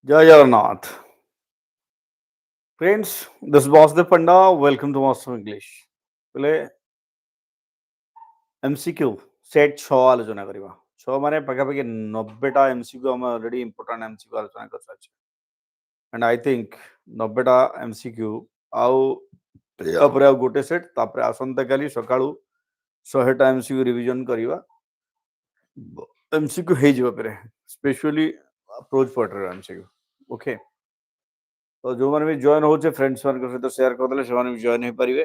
Jai Jagannath. Friends, this is Basudev Panda. Welcome to Master of English. ବୋଲେ MCQ set 6 ଆଲୋଚନା କରିବା 6 ମାନେ ପାଖାପାଖି 90ଟା MCQ ଆମେ ଅଲରେଡି ଇମ୍ପୋର୍ଟାଣ୍ଟ MCQ ଆଲୋଚନା କରିସାରିଛେ ଆଣ୍ଡ ଆଇ ଥିଙ୍କ 90ଟା MCQ ଆଉ ତାପରେ ଆଉ ଗୋଟେ ସେଟ୍ ତାପରେ ଆସନ୍ତାକାଲି ସକାଳୁ 100ଟା MCQ ରିଭିଜନ କରିବା MCQ ହେଇଯିବ ପରେ specially prose poetry MCQ okay ତ ଯୋଉମାନେ ବି ଜଏନ୍ ହଉଛେ ଫ୍ରେଣ୍ଡସ୍ ମାନଙ୍କ ସହିତ ସେୟାର କରିଦେଲେ ସେମାନେ ବି ଜଏନ୍ ହେଇପାରିବେ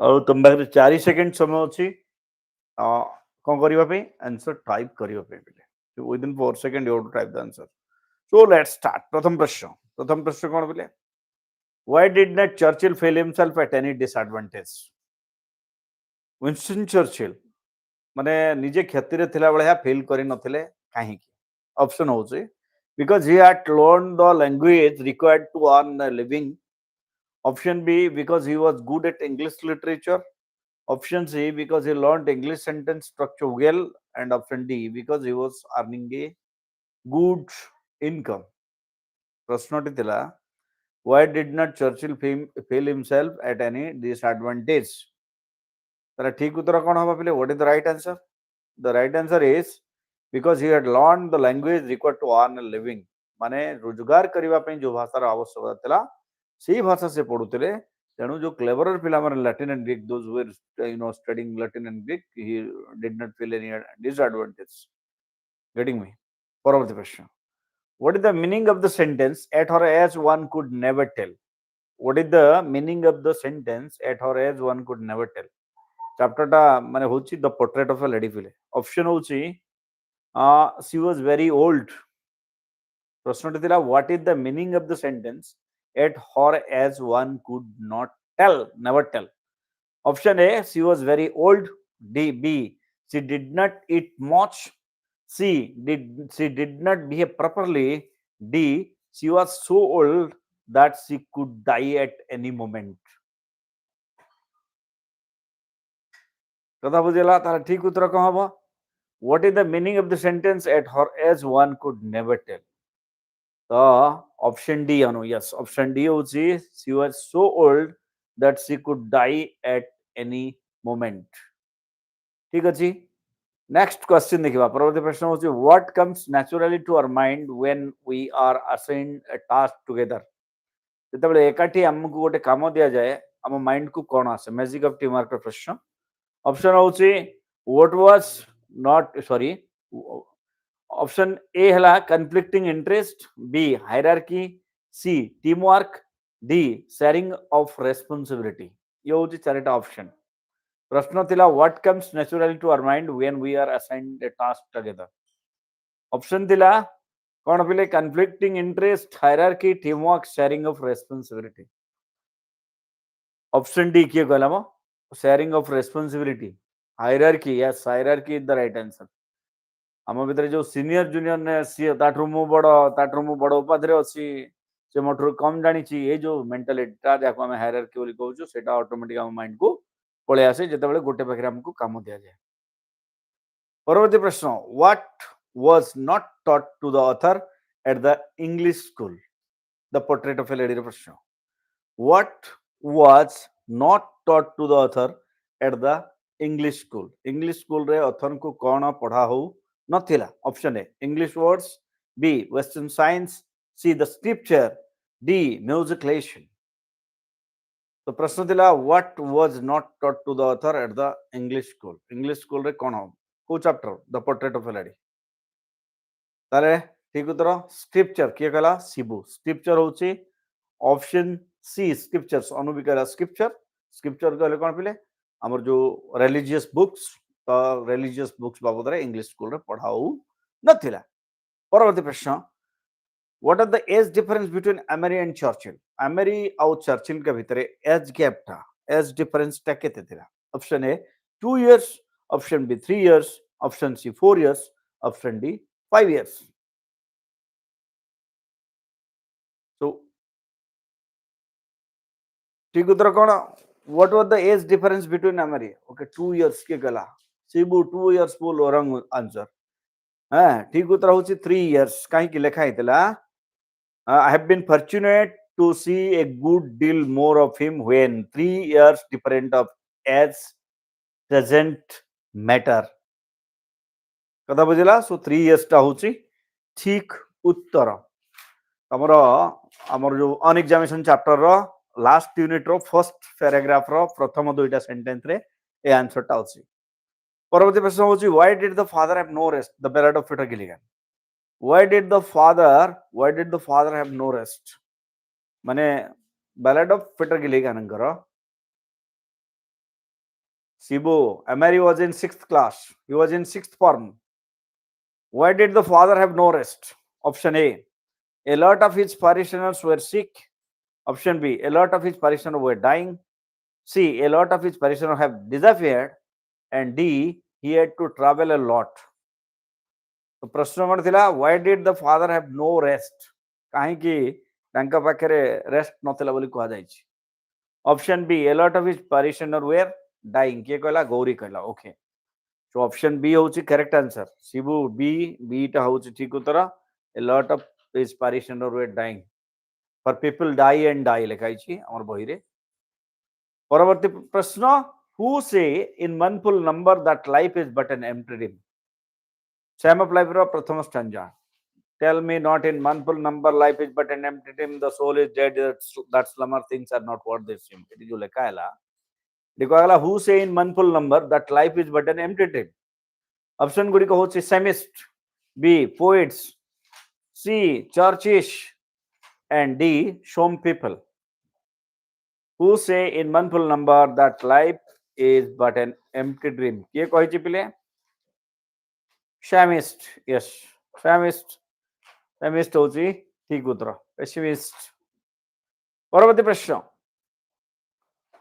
ଆଉ ତମ ପାଖରେ 4 ସେକେଣ୍ଡ ସମୟ ଅଛି କ'ଣ କରିବା ପାଇଁ ଆନ୍ସର ଟାଇପ୍ କରିବା ପାଇଁ ବେଲେ within 4 seconds you have to type the answer. So let's start. ପ୍ରଥମ ପ୍ରଶ୍ନ କ'ଣ ବେଲେ why did not Churchill fail himself at any disadvantage? Winston Churchill ମାନେ ନିଜେ କ୍ଷତିରେ ଥିଲା ଭଳିଆ ଫେଲ୍ କରି ନଥିଲେ କାହିଁକି? ଅପସନ ହଉଛି because he had learned the language required to earn a living. Option B, because he was good at English literature. Option C, because he learned English sentence structure well. And option D, because he was earning a good income. ପ୍ରଶ୍ନଟି ଥିଲା why did not Churchill fail himself at any disadvantage? ତାର ଠିକ ଉତ୍ତର କ'ଣ ହବ ପିଲେ? What is the right answer? The right answer is because he had learned the language required to earn a living. ମାନେ ରୋଜଗାର କରିବା ପାଇଁ ଯୋଉ ଭାଷାର ଆବଶ୍ୟକତା ଥିଲା ସେଇ ଭାଷା ସେ ପଢୁଥିଲେ ତେଣୁ ଯୋଉ କ୍ଲେଭରର ପିଲାମାନେ Latin and Greek those who were studying Latin and Greek, he did not feel any disadvantage. Getting me? ପରବର୍ତ୍ତୀ ପ୍ରଶ୍ନ. What is the meaning of the sentence at her age one could never tell? What is the meaning of the sentence at her age one could never tell? ଚାପ୍ଟରଟା ମାନେ ହଉଛି ଦ portrait of A lady ପିଲେ. Option ହଉଛି she was very old. ପ୍ରଶ୍ନଟି ଥିଲା what is the meaning of the sentence at her age one could not tell, never tell. Option A, she was very old. B, she did not eat much. She did not behave properly. D, she was so old that she could die at any moment. କଥା ବୁଝିଲା? ତାର ଠିକ ଉତ୍ତର କ'ଣ ହବ? What is the meaning of the sentence at her age one could never tell? ତ option D ଆନୁ. Yes, option D ହଉଛି she was so old that she could die at any moment. ଠିକ ଅଛି. ନେକ୍ସଟ କ୍ୱେଶ୍ଚିନ୍ ଦେଖିବା. ପରବର୍ତ୍ତୀ ପ୍ରଶ୍ନ ହଉଛି what comes naturally to our mind when we are assigned a task together? ଯେତେବେଳେ ଏକାଠି ଆମକୁ ଗୋଟେ କାମ ଦିଆଯାଏ ଆମ ମାଇଣ୍ଡକୁ କ'ଣ ଆସେ? ମ୍ୟାଜିକ୍ ଅଫ ଟିମ୍ ୱାର୍କର ପ୍ରଶ୍ନ. ଅପସନ ହଉଛି what was not sorry option A है conflicting interest, B hierarchy, C teamwork, D sharing of responsibility. ये हूँ चारिटा ऑप्शन. प्रश्न थिला what comes naturally to our mind when we are assigned a task together. Option थिला कौन पिले? Conflicting interest, hierarchy, teamwork, sharing of responsibility. Option D किए कहला मो sharing of responsibility. Hierarchy, yes hierarchy is the right answer. आम भितर जो senior junior ने सी ताठू मु बड़ उपाधि अच्छी से मोठू कम जानी ये जो मेंटालिटीटा जहाँ आम हायरार्की बोली कहूँ सेटा ऑटोमेटिक आम माइंड को पलि आसे जिते गोटे पाखे आमको काम दि जाए. परवर्ती प्रश्न. What was not taught to the author at the English school? The portrait of a lady प्रश्न. What was not taught to the author at the English school? English school रे ऑथर को कौन पढ़ा हो नथिला? Option A English words, B western science, C the scripture, D music lesson. तो प्रश्न थिला what was not taught to the author at the English school? English school रे कौन हो को chapter? The portrait of a lady. ताले ठीक उत्तर स्क्रिप्चर. किए कहला? शिबू. स्क्रिप्चर होची ऑप्शन सी स्क्रिप्चर्स. अनुभी कहला स्क्रिप्चर. स्क्रिप्चर कहले कौन पिले? हमर जो रिलीजियस बुक्स, तो रिलीजियस बुक्स बाबद रे इंग्लिश स्कूल रे पढ़ाऊ नथिला. परवर्ती प्रश्न. What are the age difference between Amery and Churchill? Amery और चर्चिल के भितर एज गैप था, एज डिफरेंस टा केते थिला? Option A 2 years, option B 3 years, option C 4 years, option D 5 years. So ठीक उत्तर कौन? What was the age difference between एमरी? Okay 2 years. के कहला? शिबू 2 इयर्स बोल रंग आंसर. ठीक उत्तर हूँ 3 years कहीं लिखा है I have been fortunate to see a good deal more of him when 3 years different of age doesn't matter कथा बुझला सो 3 years टा हूँ ठीक उत्तर तमर आमर जो अनएग्जामिनेशन चैप्टर रो last unit row first paragraph रो प्रथम दुईटा सेंटेंस रे ए आंसर टा होची परवर्ती प्रश्न होची why did the father have no rest the ballad of Peter Gilligan why did the father have no rest माने बैलेड ऑफ पीटर गिलिगन करो Sibu, Amari was in 6th class. He was in 6th form. Why did the father have no rest? Option A. A lot of his parishioners were sick. Option B. A lot of his parishioners were dying. C. A lot of his parishioners have disappeared. And D. He had to travel a lot. तो प्रश्न कौन थिला why did the father have no rest काहे कि तांका पाखरे rest नथिला बोली कहा जाय छी option B a lot of his parishioners were dying के कहला गौरी कहला ओके सो ऑप्शन बी होची करेक्ट आंसर शिबू बी टा होची ठीक उत्तर a lot of his parishioners were dying for people die and die लिखाई छी हमर बही रे परवर्ती प्रश्न who say in one full number that life is but an empty dream Sum of life ro prathama stanza tell me not in one full number life is but an empty dream the soul is dead that slumber things are not what they seem it is jo lekha hela देखो अगला who say in one full number that life is but an empty dream option गुडी को होची सेमिस्ट B poets C चर्चिश and D shom people who say in one full number that life is but an empty dream किए कहिछि पिले शामिस्ट yes शामिस्ट होची ठीक उत्तर pessimist परवर्ती प्रश्न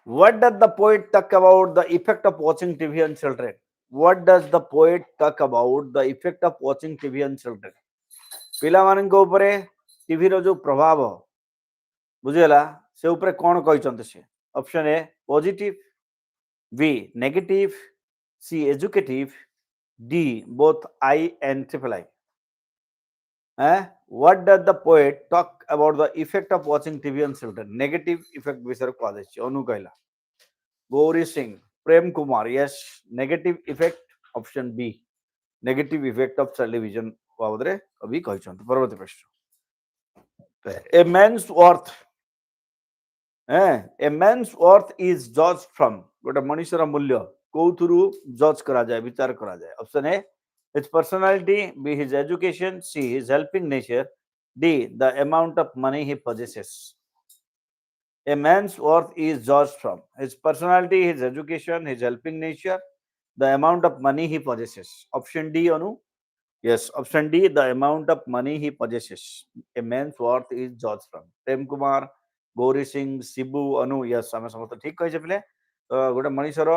what does the poet talk about the effect of watching TV on children what does the poet talk about the effect of watching TV on children पिला मान को ऊपर टीवी रो जो प्रभाव बुझेला से ऊपर कौन कहिचंत से option A positive B negative C educative D both I and triple I what does the poet talk about the effect of watching TV on children negative effect विषय को आदेश अनु कहला Gauri Singh Prem Kumar yes negative effect option B negative effect of television बाबदरे कभी कहिचंत परवर्ती प्रश्न a man's worth a man's worth is judged from गोटे मनुष्यर मूल्य कोथुरु जज करा जाए विचार करा जाए option A his personality b his education c his helping nature d the amount of money he possesses a man's worth is judged from his personality his education his helping nature the amount of money he possesses option D anu yes option D the amount of money he possesses a man's worth is judged from prem kumar Gauri Singh Shibu Anu yes आम समस्त ठीक कही पे गोटे मनीषर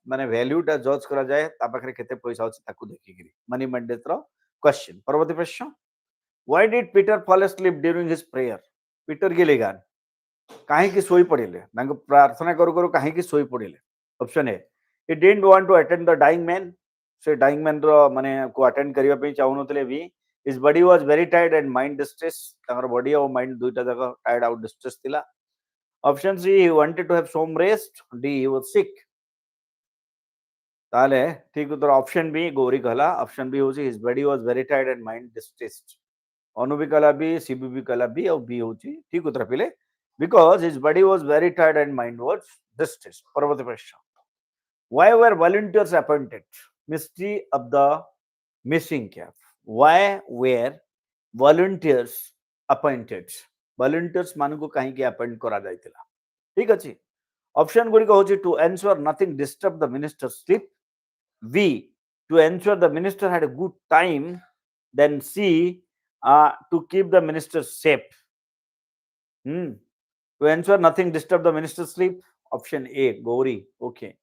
माने वैल्यूटा जज करा जाए ता पाखरे केते पैसा अछि ताकू देखिकरी मनी मैंडेट रो क्वेश्चन परवर्ती प्रश्न why did Peter fall asleep during his prayer Peter Gilligan काहे की सोई पड़िले तांको प्रार्थना करू करू काहे की सोई पड़िले option A he didn't want to attend the dying man से dying man रो माने को अटेंड करिया पे चाहुनतले भी his body was very tired and mind distressed तांगर बॉडी और माइंड दुईटा जगह टायर्ड आउट डिस्ट्रेस थिला option C he wanted to have some rest D he was sick ताले ठीक उत्तर ऑप्शन बी गौरी कहला ऑप्शन बी होची his body was very tired and mind distressed अनु भी कहला बी सीबी भी कहला बी और बी होची ठीक उत्तर पिले because his body was very tired and mind was distressed परवर्ती प्रश्न why were volunteers appointed mystery of the missing calf why were volunteers appointed volunteers मान को कहीं के अपॉइंट करा जायतिला ठीक अछि ऑप्शन गुडी को होची to ensure nothing disturb the minister's sleep B to ensure the minister had a good time then C to keep the minister safe to ensure nothing disturb the minister's sleep option A Gauri okay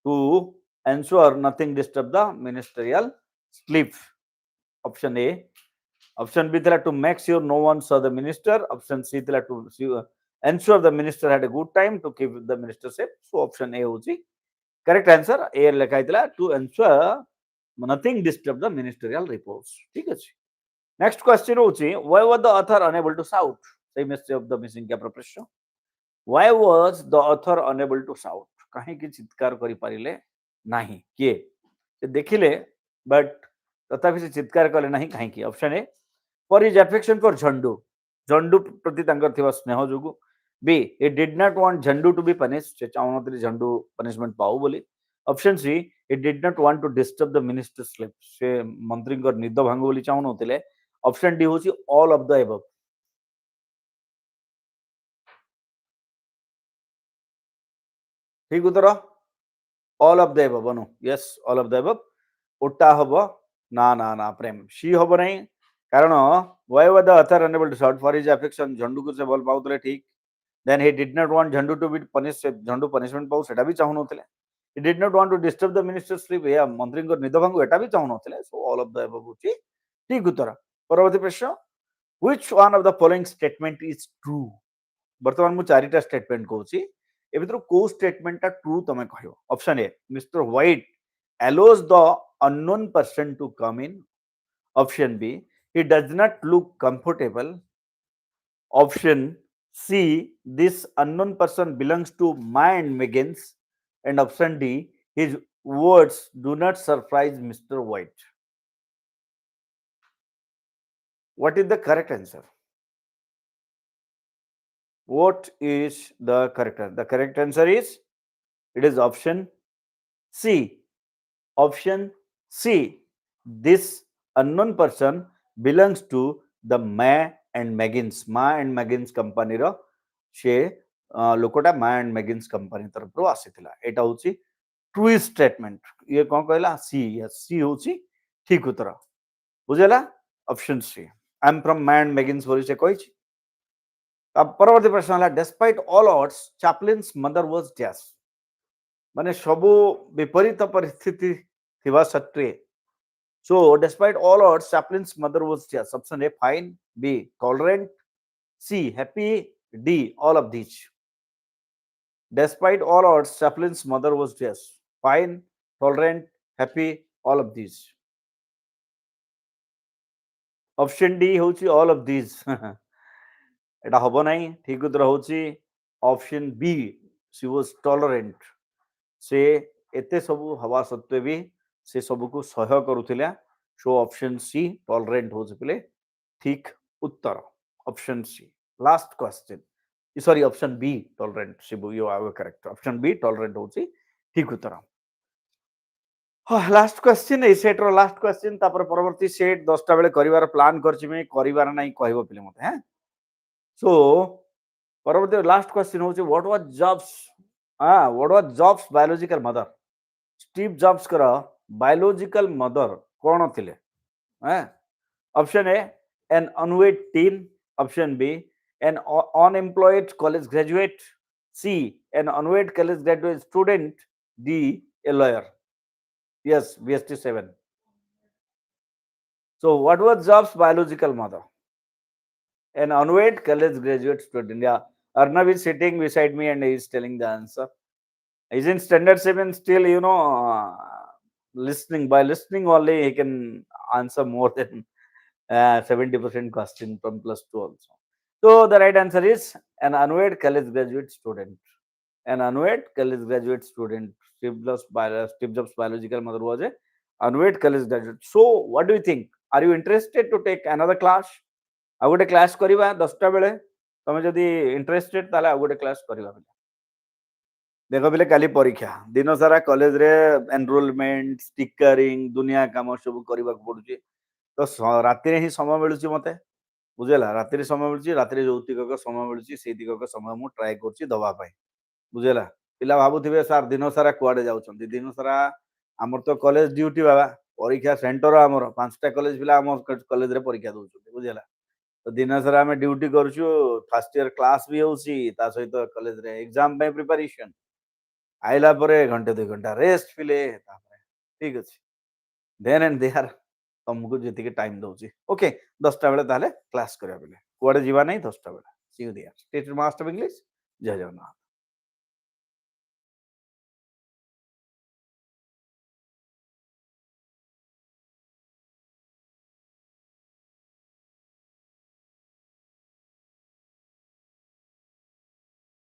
to ensure nothing disturb the ministerial sleep option A option B thila to make sure no one saw the minister option C thila to ensure the minister had a good time to keep the minister safe so option A hochi correct answer A lekha itla to ensure nothing disturb the ministerial reports. ठीक अछि. Next question होची, why was the author unable to shout? Same mystery of the missing cap प्रश्न. Why was the author unable to shout? कहीं की चित्कार करि पारिले नाही किए से देखिले बट तथापि से चित्कार कले नाही कहीं की. Option A for his affection for Jhandu, Jhandu प्रति तांकर थिबा स्नेह जोगु. B he did not want Jhandu to be punished, से चाहुनथि झंडू पनिशमेंट पाऊ बोली. Option C he did not want to disturb the minister's sleep, से मंत्री को निद भांगु बोली चाहुनथिले. ऑप्शन डी होची ऑल ऑफ द एबव. ठीक उत्तर ऑल ऑफ द एबव अनु. Yes all of the above. ओटा हबो ना ना ना प्रेम सी हबो नहीं कारण why was the author unable to shout for his affection, झंडू को से बोल पाउतले ठीक. Then he did not want Jhandu to be punished, Jhandu punishment पाउ सेटा भी चाहुनथिले. He did not want to disturb the minister's sleep, या मंत्री को निद भांगु एटा भी चाहुनथिले. So all of the above होची ठीक उत्तर. परवर्ती प्रश्न, which one of the following statement is true? वर्तमान मु चारिटा स्टेटमेंट कहूची ए भितर को स्टेटमेंट टा ट्रू तमे कहयो. Option A mister White allows the unknown person to come in. Option B he does not look comfortable. Option C this unknown person belongs to my and Megan's. And option D his words do not surprise Mr. White. What is the correct answer? What is the correct answer? The correct answer is it is option C. Option C. This unknown person belongs to the Ma and Megan's. Ma and Megan's company रो से लोकोटा Ma and Megan's company तरफ रो आसीथिला. एटा होची true statement. ये कोन कहला सी. Yes सी होची ठीक उत्तर. बुझेला option C. I am from Ma and Megan's बोली से कहिछि. अब परवर्ती प्रश्न हला despite all odds Chaplin's mother was dash. माने सबु विपरीत परिस्थिति थिबा सत्वे. So despite all odds Chaplin's mother was just. Option A fine, B tolerant, C happy, D all of these. Despite all odds Chaplin's mother was just. Fine, tolerant, happy, all of these. Option D होची all of these. एटा हबो नाही. ठीक उत्तर होची option B she was tolerant. से एते सबु हवा सत्वे भी से सबु को सहय करूथिला. सो ऑप्शन सी टॉलरेंट हो पिले ठीक उत्तर. Option C. Last question sorry option B tolerant शिबु you are correct. Option B tolerant होची ठीक उत्तर. लास्ट क्वेश्चन ए सेट रो लास्ट क्वेश्चन तापर परवर्ती सेट 10 टा बेले करिवार प्लान करछि मे करिवार नाही कहबो पिले मते. हैं सो परवर्ती लास्ट क्वेश्चन होची what was Jobs biological mother. Steve Jobs कर बायोलॉजिकल मदर कौन थिले. Option A an unwed teen. Option B an unemployed college graduate. C an unwed college graduate student. D a lawyer. Yes BST 7. So what was Jobs biological mother? An unwed college graduate student. Yeah, Arnav is sitting beside me and he is telling the answer. He's in standard 7 still, listening. By listening only, he can answer more than 70% question from +2 also. So the right answer is an unwed college graduate student. An unwed college graduate student. Steve Jobs' biological mother was a unwed college graduate. So what do you think? Are you interested to take another class? आ गोटे class करवा 10टा बेले तुम जदि interested ताले आ गोटे class करवा. देखो बिले काली परीक्षा दिन सारा कॉलेज रे एनरोलमेंट स्टिकरिंग दुनिया काम सब करबा पड़ुची. तो राति रे ही समय मिलुची मते. बुझेला राति रे समय मिलुची. राति रे जौतिक समय मिलुची से दिगक समय मु ट्राई करची दबा पाई. बुझेला पिला भाबुथिबे सर दिन सारा कुआडे जाउछंती. दिन सारा हमर तो कॉलेज ड्यूटी बाबा परीक्षा सेंटर हमर 5टा कॉलेज पिला हमर कॉलेज रे परीक्षा दउछंती. बुझेला तो दिन सारा आम ड्यूटी करूँ. फर्स्ट इयर क्लास भी होता सहित कॉलेज रे एग्जाम पे प्रिपरेशन आइला परे घंटे 2 घंटा रेस्ट पिले. ठीक अच्छे देन एंड देयर तुमको जी टाइम दौर. ओके 10टा बेले ताले क्लास करा बेले कुआडे जीवा नहीं. 10टा बेले see you there. State master of English. जय जगन्नाथ.